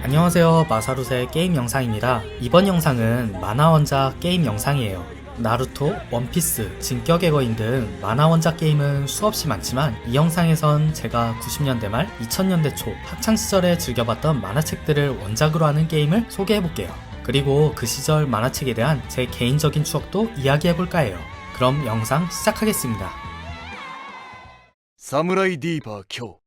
안녕하세요, 마사루의 게임 영상입니다. 이번 영상은 만화 원작 게임 영상이에요. 나루토, 원피스, 진격의 거인 등 만화 원작 게임은 수없이 많지만 이 영상에선 제가 90년대 말 2000년대 초 학창시절에 즐겨봤던 만화책들을 원작으로 하는 게임을 소개해볼게요. 그리고 그 시절 만화책에 대한 제 개인적인 추억도 이야기해볼까 해요. 그럼 영상 시작하겠습니다. 사무라이 디버 쿄.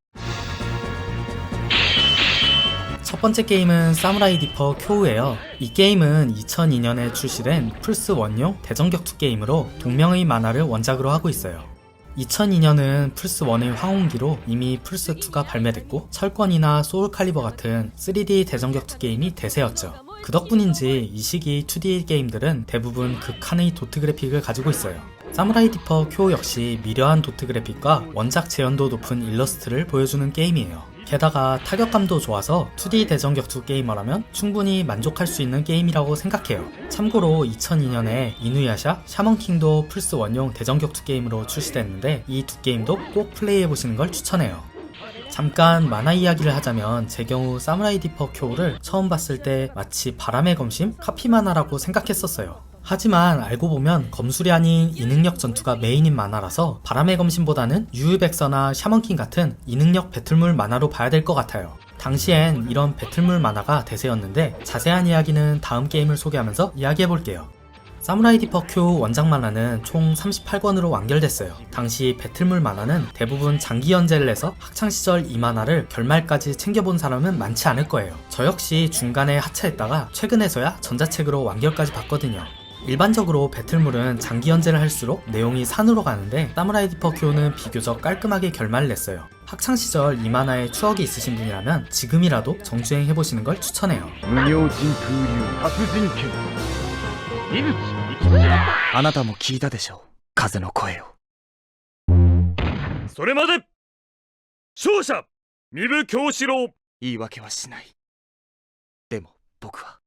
첫 번째 게임은 사무라이 디퍼 쿄우예요. 이 게임은 2002년에 출시된 플스1용 대전격투 게임으로 동명의 만화를 원작으로 하고 있어요. 2002년은 플스1의 황혼기로 이미 플스2가 발매됐고 철권이나 소울칼리버 같은 3D 대전격투 게임이 대세였죠. 그 덕분인지 이 시기 2D 게임들은 대부분 극한의 도트 그래픽을 가지고 있어요. 사무라이 디퍼 쿄우 역시 미려한 도트 그래픽과 원작 재현도 높은 일러스트를 보여주는 게임이에요. 게다가 타격감도 좋아서 2D 대전격투 게이머라면 충분히 만족할 수 있는 게임이라고 생각해요. 참고로 2002년에 이누야샤, 샤먼킹도 플스1용 대전격투 게임으로 출시됐는데 이 두 게임도 꼭 플레이해보시는 걸 추천해요. 잠깐 만화 이야기를 하자면 제 경우 사무라이 디퍼 쿄우를 처음 봤을 때 마치 바람의 검심? 카피 만화라고 생각했었어요. 하지만 알고 보면 검술이 아닌 이능력 전투가 메인인 만화라서 바람의 검심보다는 유유백서나 샤먼킹 같은 이능력 배틀물 만화로 봐야 될 것 같아요. 당시엔 이런 배틀물 만화가 대세였는데 자세한 이야기는 다음 게임을 소개하면서 이야기해볼게요. 사무라이 디퍼 쿄우 원작 만화는 총 38권으로 완결됐어요. 당시 배틀물 만화는 대부분 장기 연재를 해서 학창시절 이 만화를 결말까지 챙겨본 사람은 많지 않을 거예요. 저 역시 중간에 하차했다가 최근에서야 전자책으로 완결까지 봤거든요. 일반적으로 배틀물은 장기 연재를 할수록 내용이 산으로 가는데 사무라이 디퍼 쿄우는 비교적 깔끔하게 결말을 냈어요. 학창시절 이 만화에 추억이 있으신 분이라면 지금이라도 정주행 해보시는 걸 추천해요. あなたも聞いたでしょう、風の声を。それまで勝者壬生京四郎。言い訳はしない。でも僕は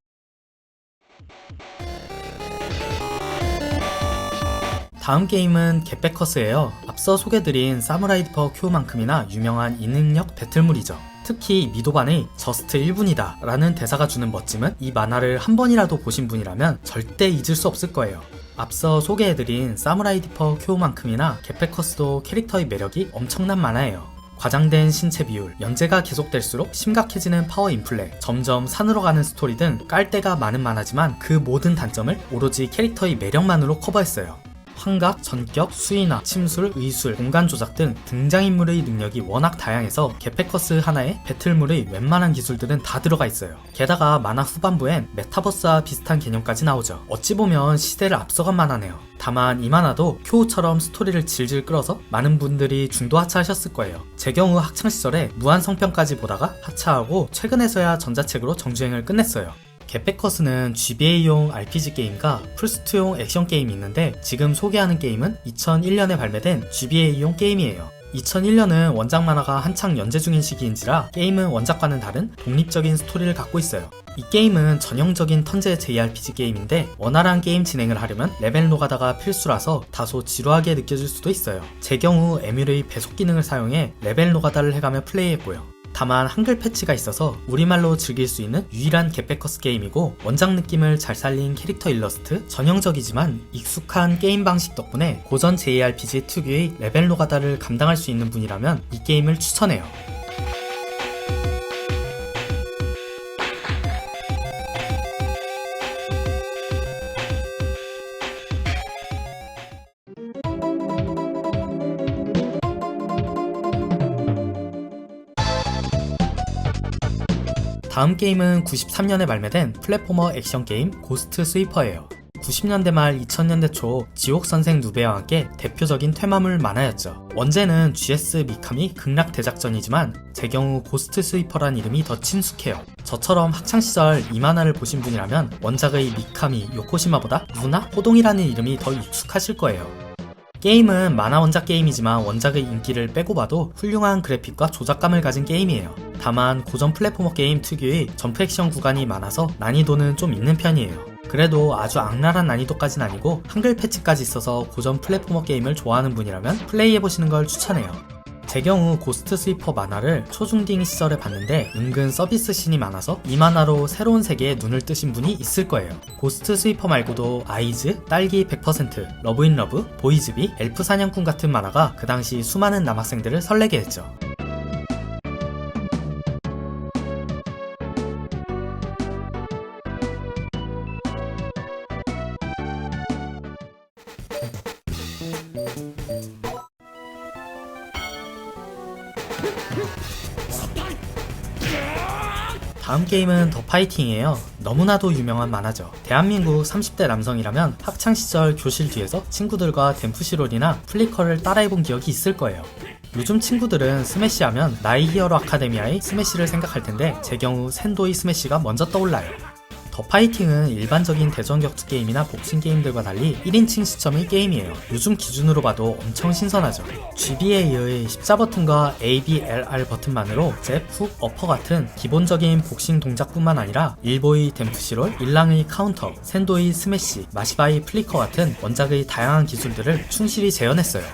다음 게임은 겟백커스예요. 앞서 소개드린 사무라이 디퍼 쿄우만큼이나 유명한 이능력 배틀물이죠. 특히 미도반의 저스트 1분이다 라는 대사가 주는 멋짐은 이 만화를 한 번이라도 보신 분이라면 절대 잊을 수 없을 거예요. 앞서 소개해드린 사무라이 디퍼 쿄우만큼이나 겟백커스도 캐릭터의 매력이 엄청난 만화예요. 과장된 신체 비율, 연재가 계속될수록 심각해지는 파워 인플레, 점점 산으로 가는 스토리 등 깔때가 많은 만화지만 그 모든 단점을 오로지 캐릭터의 매력만으로 커버했어요. 환각, 전격, 수인화, 침술, 의술, 공간 조작 등 등장인물의 능력이 워낙 다양해서 겟백커스 하나에 배틀물의 웬만한 기술들은 다 들어가 있어요. 게다가 만화 후반부엔 메타버스와 비슷한 개념까지 나오죠. 어찌 보면 시대를 앞서간 만화네요. 다만 이 만화도 쿄우처럼 스토리를 질질 끌어서 많은 분들이 중도 하차하셨을 거예요. 제 경우 학창시절에 무한성편까지 보다가 하차하고 최근에서야 전자책으로 정주행을 끝냈어요. 겟백커스는 GBA용 RPG 게임과 플스2용 액션 게임이 있는데 지금 소개하는 게임은 2001년에 발매된 GBA용 게임이에요. 2001년은 원작 만화가 한창 연재 중인 시기인지라 게임은 원작과는 다른 독립적인 스토리를 갖고 있어요. 이 게임은 전형적인 턴제 JRPG 게임인데 원활한 게임 진행을 하려면 레벨 노가다가 필수라서 다소 지루하게 느껴질 수도 있어요. 제 경우 에뮬의 배속 기능을 사용해 레벨 노가다를 해가며 플레이했고요. 다만 한글 패치가 있어서 우리말로 즐길 수 있는 유일한 겟백커스 게임이고 원작 느낌을 잘 살린 캐릭터 일러스트, 전형적이지만 익숙한 게임 방식 덕분에 고전 JRPG 특유의 레벨 노가다를 감당할 수 있는 분이라면 이 게임을 추천해요. 다음 게임은 93년에 발매된 플랫포머 액션 게임 고스트 스위퍼예요. 90년대 말 2000년대 초 지옥선생 누베와 함께 대표적인 퇴마물 만화였죠. 원제는 GS 미카미 극락 대작전이지만 제 경우 고스트 스위퍼란 이름이 더 친숙해요. 저처럼 학창시절 이 만화를 보신 분이라면 원작의 미카미, 요코시마보다 루나, 호동이라는 이름이 더 익숙하실 거예요. 게임은 만화 원작 게임이지만 원작의 인기를 빼고 봐도 훌륭한 그래픽과 조작감을 가진 게임이에요. 다만 고전 플랫포머 게임 특유의 점프 액션 구간이 많아서 난이도는 좀 있는 편이에요. 그래도 아주 악랄한 난이도까진 아니고 한글 패치까지 있어서 고전 플랫포머 게임을 좋아하는 분이라면 플레이해보시는 걸 추천해요. 제 경우 고스트 스위퍼 만화를 초중딩 시절에 봤는데 은근 서비스 씬이 많아서 이 만화로 새로운 세계에 눈을 뜨신 분이 있을 거예요. 고스트 스위퍼 말고도 아이즈, 딸기 100%, 러브인러브, 보이즈비, 엘프 사냥꾼 같은 만화가 그 당시 수많은 남학생들을 설레게 했죠. 다음 게임은 더 파이팅이에요. 너무나도 유명한 만화죠. 대한민국 30대 남성이라면 학창시절 교실 뒤에서 친구들과 댐프시롤이나 플리커를 따라해본 기억이 있을 거예요. 요즘 친구들은 스매시 하면 나이 히어로 아카데미아의 스매시를 생각할 텐데 제 경우 샌도이 스매시가 먼저 떠올라요. 더 파이팅은 일반적인 대전 격투 게임이나 복싱 게임들과 달리 1인칭 시점의 게임이에요. 요즘 기준으로 봐도 엄청 신선하죠. GBA의 십자 버튼과 ABLR 버튼만으로 잽, 훅, 어퍼 같은 기본적인 복싱 동작뿐만 아니라 일보의 댐프시롤, 일랑의 카운터, 샌도의 스매시, 마시바의 플리커 같은 원작의 다양한 기술들을 충실히 재현했어요.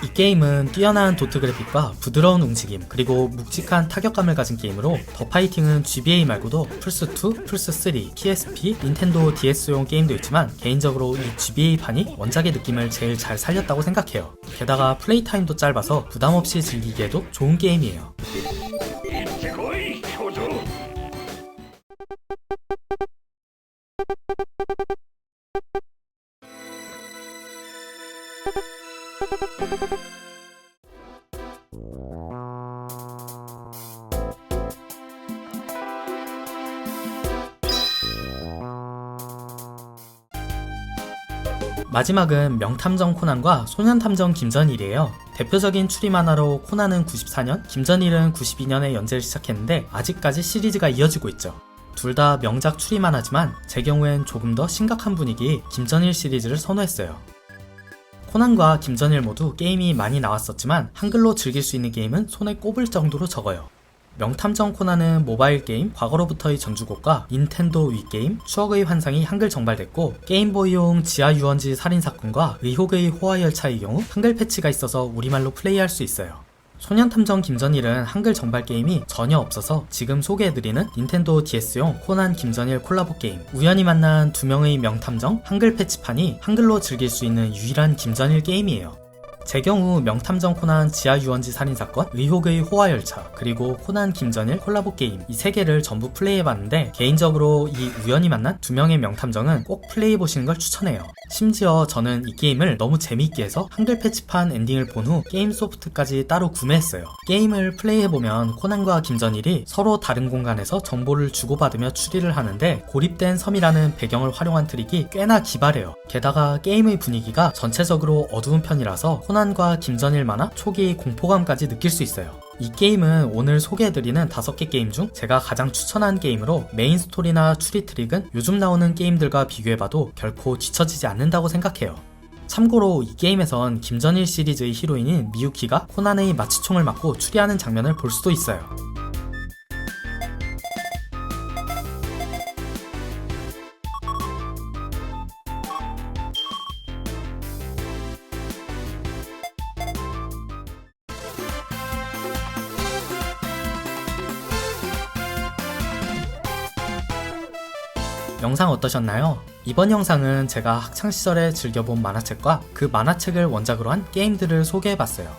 이 게임은 뛰어난 도트 그래픽과 부드러운 움직임, 그리고 묵직한 타격감을 가진 게임으로 더 파이팅은 GBA 말고도 플스2, 플스3, PSP, 닌텐도 DS용 게임도 있지만 개인적으로 이 GBA판이 원작의 느낌을 제일 잘 살렸다고 생각해요. 게다가 플레이 타임도 짧아서 부담없이 즐기기에도 좋은 게임이에요. 마지막은 명탐정 코난과 소년탐정 김전일이에요. 대표적인 추리 만화로 코난은 94년, 김전일은 92년에 연재를 시작했는데 아직까지 시리즈가 이어지고 있죠. 둘 다 명작 추리 만화지만 제 경우엔 조금 더 심각한 분위기의 김전일 시리즈를 선호했어요. 코난과 김전일 모두 게임이 많이 나왔었지만 한글로 즐길 수 있는 게임은 손에 꼽을 정도로 적어요. 명탐정 코난은 모바일 게임 과거로부터의 전주곡과 닌텐도 위 게임 추억의 환상이 한글 정발됐고 게임보이용 지하 유원지 살인사건과 의혹의 호화열차의 경우 한글 패치가 있어서 우리말로 플레이할 수 있어요. 소년탐정 김전일은 한글 정발 게임이 전혀 없어서 지금 소개해드리는 닌텐도 DS용 코난 김전일 콜라보 게임, 우연히 만난 두 명의 명탐정 한글 패치판이 한글로 즐길 수 있는 유일한 김전일 게임이에요. 제 경우 명탐정 코난 지하 유원지 살인사건, 의혹의 호화열차, 그리고 코난 김전일 콜라보 게임 이 세 개를 전부 플레이해봤는데 개인적으로 이 우연히 만난 두 명의 명탐정은 꼭 플레이해보시는 걸 추천해요. 심지어 저는 이 게임을 너무 재미있게 해서 한글 패치판 엔딩을 본 후 게임 소프트까지 따로 구매했어요. 게임을 플레이해보면 코난과 김전일이 서로 다른 공간에서 정보를 주고받으며 추리를 하는데 고립된 섬이라는 배경을 활용한 트릭이 꽤나 기발해요. 게다가 게임의 분위기가 전체적으로 어두운 편이라서 코난과 김전일 만화 초기 공포감까지 느낄 수 있어요. 이 게임은 오늘 소개해드리는 5개 게임 중 제가 가장 추천한 게임으로 메인 스토리나 추리 트릭은 요즘 나오는 게임들과 비교해봐도 결코 뒤처지지 않는다고 생각해요. 참고로 이 게임에선 김전일 시리즈의 히로인인 미유키가 코난의 마취총을 맞고 추리하는 장면을 볼 수도 있어요. 영상 어떠셨나요? 이번 영상은 제가 학창시절에 즐겨본 만화책과 그 만화책을 원작으로 한 게임들을 소개해봤어요.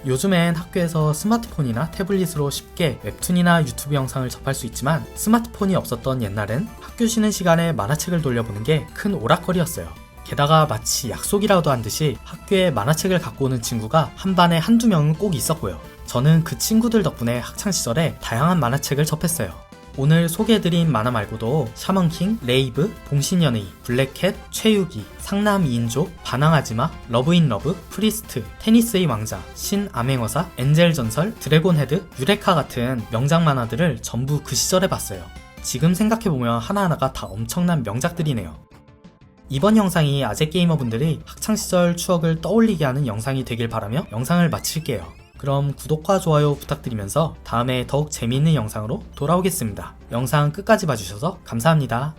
요즘엔 학교에서 스마트폰이나 태블릿으로 쉽게 웹툰이나 유튜브 영상을 접할 수 있지만 스마트폰이 없었던 옛날엔 학교 쉬는 시간에 만화책을 돌려보는 게 큰 오락거리였어요. 게다가 마치 약속이라도 한 듯이 학교에 만화책을 갖고 오는 친구가 한 반에 한두 명은 꼭 있었고요. 저는 그 친구들 덕분에 학창시절에 다양한 만화책을 접했어요. 오늘 소개해드린 만화 말고도 샤먼킹, 레이브, 봉신연의, 블랙캣, 최유기, 상남 2인조, 반항하지마, 러브인러브, 프리스트, 테니스의 왕자, 신 암행어사, 엔젤 전설, 드래곤 헤드, 유레카 같은 명작 만화들을 전부 그 시절에 봤어요. 지금 생각해보면 하나하나가 다 엄청난 명작들이네요. 이번 영상이 아재 게이머분들이 학창시절 추억을 떠올리게 하는 영상이 되길 바라며 영상을 마칠게요. 그럼 구독과 좋아요 부탁드리면서 다음에 더욱 재미있는 영상으로 돌아오겠습니다. 영상 끝까지 봐주셔서 감사합니다.